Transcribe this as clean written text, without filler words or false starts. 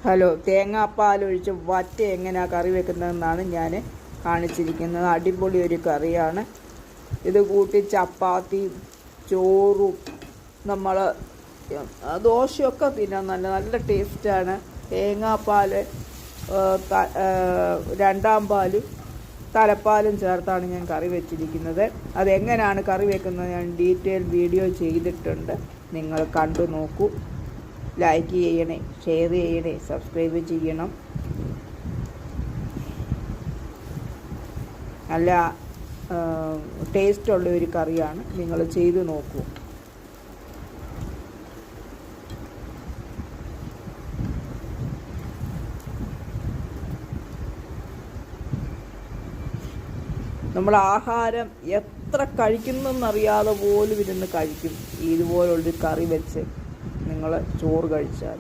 Hello, തേങ്ങാപ്പാലൊഴിച്ച് വറ്റ എങ്ങനെയാണ് കറി വെക്കുന്നതെന്നാണ് ഞാൻ കാണിച്ചിരിക്കുന്നത്. അടിപൊളി ഒരു കറിയാണ്. ഇത് കൂട്ടി ചപ്പാത്തി, ചോറും നമ്മൾ ദോശയൊക്കെ തിന്നാൻ നല്ല ടേസ്റ്റാണ്. തേങ്ങാപ്പാൽ, രണ്ടാം പാലും തലപ്പാലും ചേർത്താണ് ഞാൻ കറി വെച്ചിരിക്കുന്നത്. അതെങ്ങനെയാണ് കറി വെക്കുന്നത് ഞാൻ ഡീറ്റെയിൽ വീഡിയോ ചെയ്തിട്ടുണ്ട്. നിങ്ങൾ കണ്ടു നോക്കൂ. ലൈക്ക് ചെയ്യണേ, ഷെയർ ചെയ്യണേ, സബ്സ്ക്രൈബ് ചെയ്യണം. നല്ല ടേസ്റ്റുള്ള ഒരു കറിയാണ്. നിങ്ങൾ ചെയ്തു നോക്കൂ. നമ്മൾ ആഹാരം എത്ര കഴിക്കുന്നെന്നറിയാതെ പോലും ഇരുന്ന് കഴിക്കും ഇതുപോലുള്ളൊരു കറി വെച്ച് നിങ്ങൾ ചോറ് കഴിച്ചാൽ.